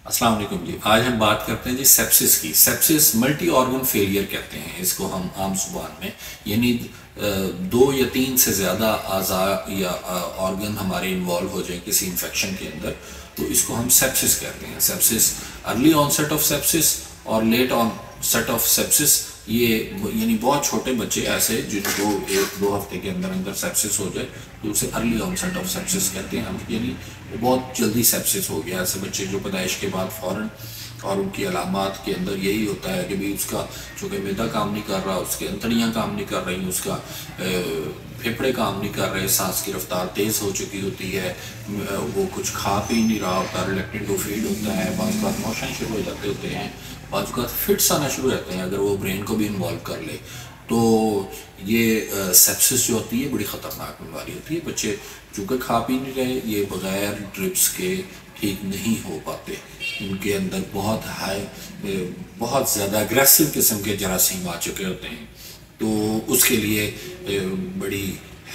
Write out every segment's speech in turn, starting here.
السلام علیکم جی، آج ہم بات کرتے ہیں جی سیپسس کی۔ سیپسس ملٹی آرگن فیلئر کہتے ہیں اس کو ہم عام زبان میں، یعنی دو یا تین سے زیادہ اعضاء یا آرگن ہمارے انوالو ہو جائیں کسی انفیکشن کے اندر، تو اس کو ہم سیپسس کہتے ہیں۔ سیپسس ارلی آن سیٹ آف سیپسس اور لیٹ آن سیٹ آف سیپسس، یہ یعنی بہت چھوٹے بچے ایسے جن کو ایک دو ہفتے کے اندر اندر سیپسس ہو جائے تو اسے ارلی آن سیٹ آف سیپسس کہتے ہیں ہم، یعنی بہت جلدی سیپسس ہو گیا۔ ایسے بچے جو پیدائش کے بعد فوراً، اور ان کی علامات کے اندر یہی ہوتا ہے کہ بھی اس کا چونکہ معدہ کام نہیں کر رہا، اس کے انتڑیاں کام نہیں کر رہی، اس کا پھیپھڑے کام نہیں کر رہے، سانس کی رفتار تیز ہو چکی ہوتی ہے، وہ کچھ کھا پی نہیں رہا ہوتا، ریلیکٹنگ ٹو فیڈ ہوتا ہے، بعض اوقات موشن شروع ہو جاتے ہوتے ہیں، بعض اوقات فٹس آنا شروع ہوتے ہیں اگر وہ برین کو بھی انوالو کر لے۔ تو یہ سیپسس جو ہوتی ہے بڑی خطرناک بیماری ہوتی ہے۔ بچے چونکہ کھا پی نہیں رہے، یہ بغیر ڈرپس کے ٹھیک نہیں ہو پاتے، ان کے اندر بہت زیادہ اگریسو قسم کے جراثیم آ چکے ہوتے ہیں، تو اس کے لیے بڑی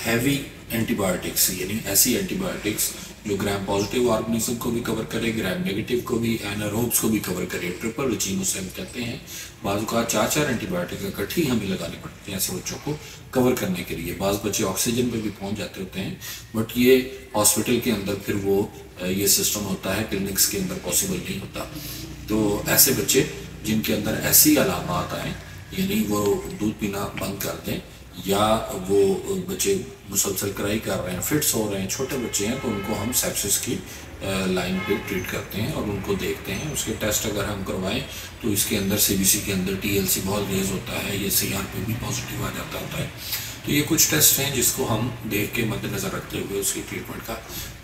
ہیوی اینٹی بایوٹکس، یعنی ایسی اینٹی بایوٹکس جو گرام پازیٹیو آرگنزم کو بھی کور کرے، گرام نیگیٹو کو بھی، ایناروبس کو بھی کور کرے، ٹرپل رجیم اسے ہم کہتے ہیں۔ بعض اوقات چار اینٹی بایوٹکس اکٹھی ہمیں لگانی پڑتی ہیں ایسے بچوں کو کور کرنے کے لیے۔ بعض بچے آکسیجن پہ بھی پہنچ جاتے ہوتے ہیں، بٹ یہ ہاسپٹل کے اندر پھر وہ یہ سسٹم ہوتا ہے، کلینکس کے اندر پاسبل نہیں ہوتا۔ تو ایسے بچے جن کے اندر ایسی علامات آئیں، یعنی وہ دودھ پینا بند کر دیں، یا وہ بچے مسلسل کرائی کر رہے ہیں، فٹس ہو رہے ہیں، چھوٹے بچے ہیں، تو ان کو ہم سیپسس کی لائن پہ ٹریٹ کرتے ہیں اور ان کو دیکھتے ہیں۔ اس کے ٹیسٹ اگر ہم کروائیں تو اس کے اندر سی بی سی کے اندر ٹی ایل سی بہت ریز ہوتا ہے، یہ سی آر پہ بھی پازیٹیو آ جاتا ہوتا ہے۔ تو یہ کچھ ٹیسٹ ہیں جس کو ہم دیکھ کے مد نظر رکھتے ہوئے اس کی ٹریٹمنٹ کا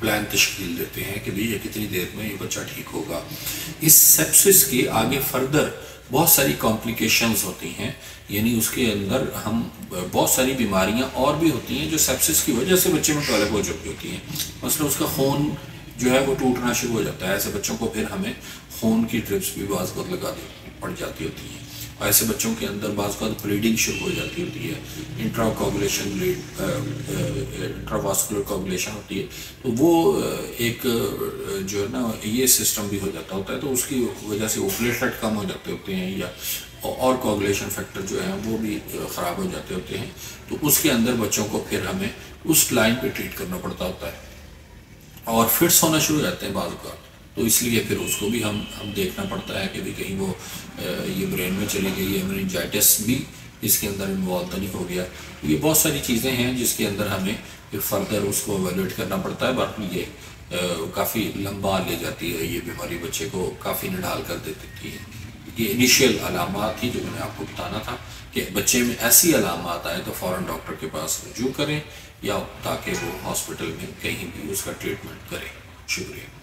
پلان تشکیل دیتے ہیں کہ یہ کتنی دیر میں یہ بچہ ٹھیک ہوگا۔ اس سیپسس کی آگے فردر بہت ساری کمپلیکیشنز ہوتی ہیں، یعنی اس کے اندر ہم بہت ساری بیماریاں اور بھی ہوتی ہیں جو سیپسس کی وجہ سے بچے میں ڈیولپ ہو چکی ہوتی ہیں۔ مثلا اس کا خون جو ہے وہ ٹوٹنا شروع ہو جاتا ہے، ایسے بچوں کو پھر ہمیں خون کی ڈرپس بھی بعض وقت لگا پڑ جاتی ہوتی ہیں، اور ایسے بچوں کے اندر بعض وقت بلیڈنگ شروع ہو جاتی ہوتی ہے، انٹراواسکولر کوگولیشن ہوتی ہے، تو وہ ایک جو ہے نا یہ سسٹم بھی ہو جاتا ہوتا ہے، تو اس کی وجہ سے وہ پلیٹلیٹ کم ہو جاتے ہوتے ہیں، یا اور کوگولیشن فیکٹر جو ہیں وہ بھی خراب ہو جاتے ہوتے ہیں، تو اس کے اندر بچوں کو پھر ہمیں اس لائن پہ ٹریٹ کرنا پڑتا ہوتا ہے، اور فٹس ہونا شروع ہو جاتے ہیں بعض اوقات، تو اس لیے پھر اس کو بھی ہم دیکھنا پڑتا ہے کہ بھی کہیں وہ یہ برین میں چلی گئی ہے، میننجائٹس بھی اس کے اندر انوالو تو نہیں ہو گیا۔ یہ بہت ساری چیزیں ہیں جس کے اندر ہمیں فردر اس کو ایویلویٹ کرنا پڑتا ہے، باقی یہ کافی لمبا لے جاتی ہے، یہ بیماری بچے کو کافی نڈھال کر دیتی ہے۔ یہ انیشیل علامات تھی جو میں نے آپ کو بتانا تھا کہ بچے میں ایسی علامات آئے تو فوراً ڈاکٹر کے پاس رجوع کریں، یا تاکہ وہ ہاسپٹل میں کہیں بھی اس کا ٹریٹمنٹ کریں۔ شکریہ۔